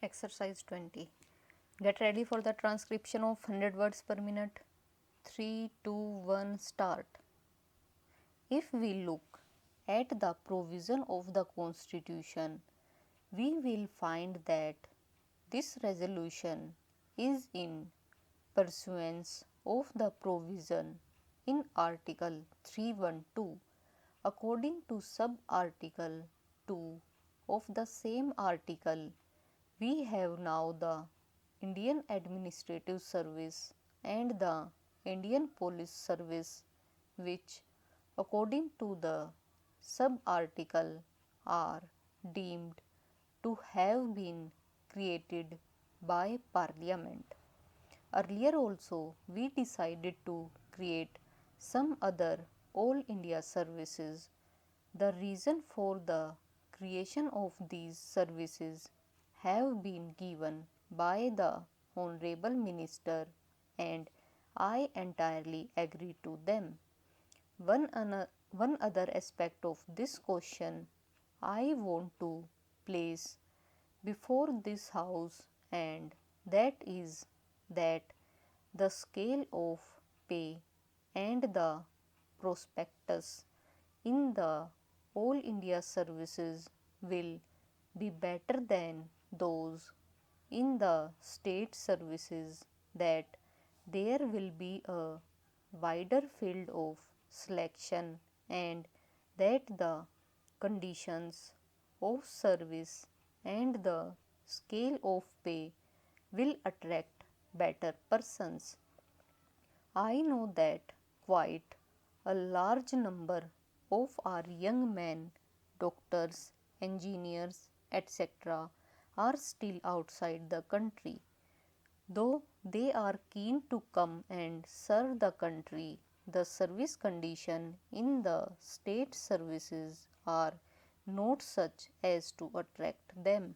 Exercise 20. Get ready for the transcription of 100 words per minute. 3, 2, 1, start. If we look at the provision of the Constitution, we will find that this resolution is in pursuance of the provision in Article 312. According to sub-article 2 of the same article, we have now the Indian Administrative Service and the Indian Police Service, which, according to the sub-article, are deemed to have been created by Parliament. Earlier also, we decided to create some other All India services. The reason for the creation of these services have been given by the Honorable Minister, and I entirely agree to them. One other aspect of this question I want to place before this house, and that is that the scale of pay and the prospectus in the All India services will be better than those in the state services, that there will be a wider field of selection, and that the conditions of service and the scale of pay will attract better persons. I know that quite a large number of our young men, doctors, engineers, etc., are still outside the country. Though they are keen to come and serve the country, the service condition in the state services are not such as to attract them.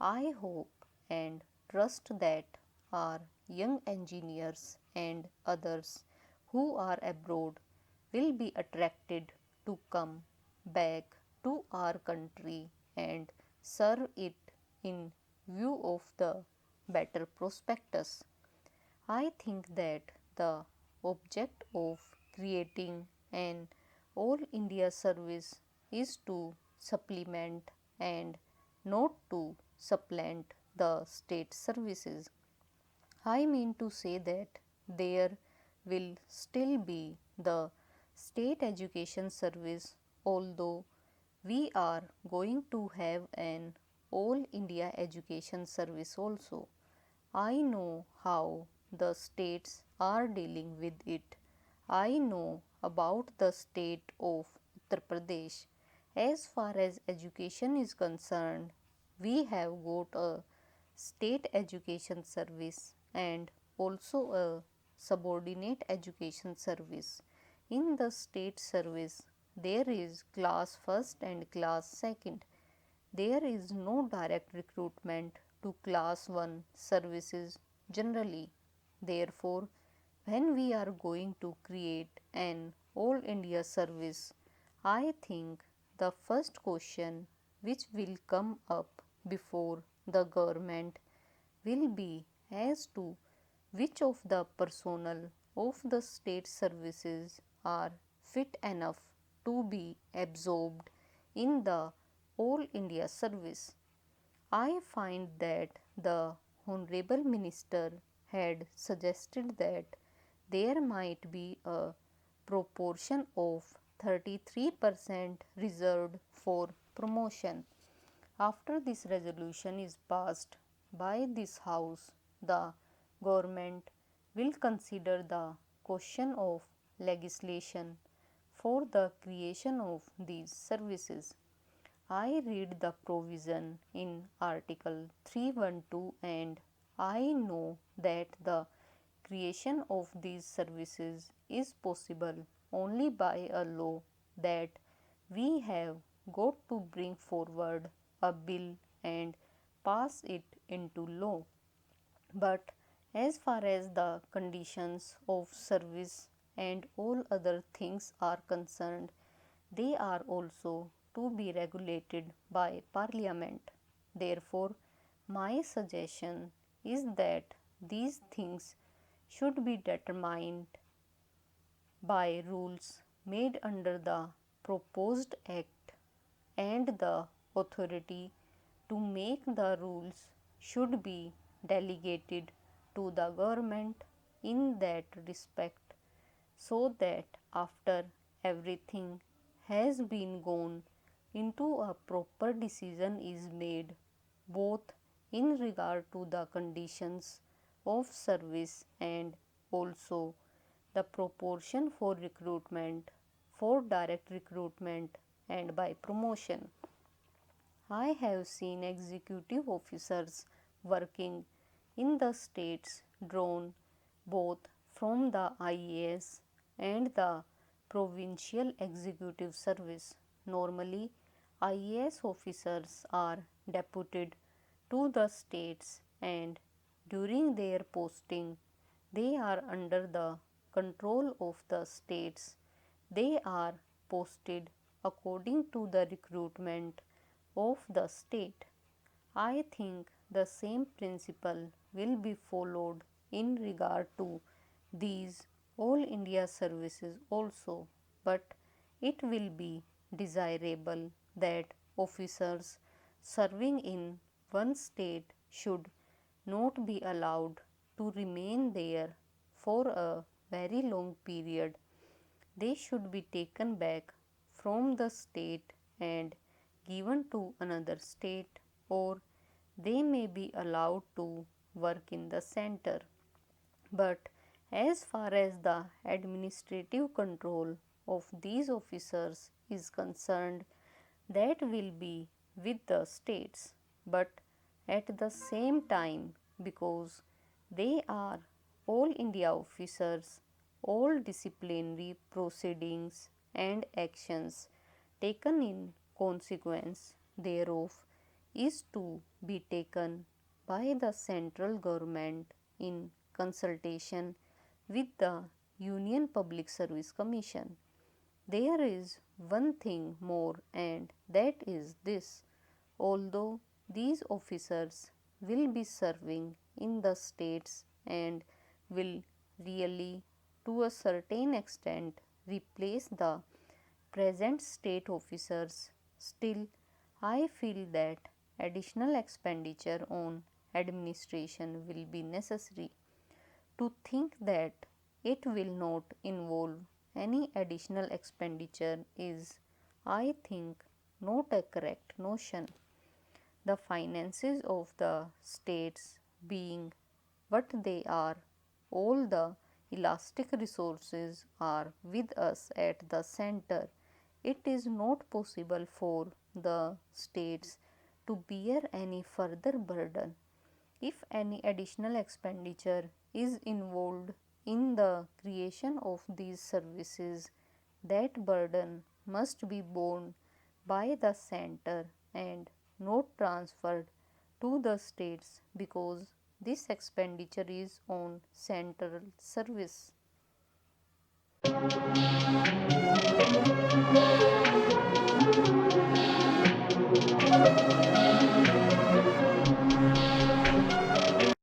I hope and trust that our young engineers and others who are abroad will be attracted to come back to our country and serve it in view of the better prospectus. I think that the object of creating an All India service is to supplement and not to supplant the state services. I mean to say that there will still be the state education service, although we are going to have an All India education service also. I know how the states are dealing with it. I know about the state of Uttar Pradesh. As far as education is concerned, we have got a state education service and also a subordinate education service. In the state service, there is class first and class second. There is no direct recruitment to class 1 services generally. Therefore, when we are going to create an All India service, I think the first question which will come up before the government will be as to which of the personnel of the state services are fit enough to be absorbed in the All India service. I find that the Honorable Minister had suggested that there might be a proportion of 33% reserved for promotion. After this resolution is passed by this House, the government will consider the question of legislation for the creation of these services. I read the provision in Article 312 and I know that the creation of these services is possible only by a law, that we have got to bring forward a bill and pass it into law. But as far as the conditions of service and all other things are concerned, they are also to be regulated by Parliament. Therefore, My suggestion is that these things should be determined by rules made under the proposed act, and the authority to make the rules should be delegated to the government in that respect, so that after everything has been gone into, a proper decision is made, both in regard to the conditions of service and also the proportion for recruitment, for direct recruitment and by promotion. I have seen executive officers working in the states drawn both from the IAS and the provincial executive service. Normally, IAS officers are deputed to the states, and during their posting they are under the control of the states. They are posted according to the recruitment of the state. I think the same principle will be followed in regard to these All India services also, but it will be desirable that officers serving in one state should not be allowed to remain there for a very long period. They should be taken back from the state and given to another state, or they may be allowed to work in the center. But as far as the administrative control of these officers is concerned, that will be with the states. But at the same time, because they are all India officers, all disciplinary proceedings and actions taken in consequence thereof is to be taken by the central government in consultation with the Union Public Service Commission. There is one thing more, and that is this: although these officers will be serving in the states and will really, to a certain extent, replace the present state officers, still I feel that additional expenditure on administration will be necessary. To think that it will not involve any additional expenditure is, I think, not a correct notion. The finances of the states being what they are, all the elastic resources are with us at the center. It is not possible for the states to bear any further burden. If any additional expenditure is involved in the creation of these services, that burden must be borne by the center and not transferred to the states, because this expenditure is on central service.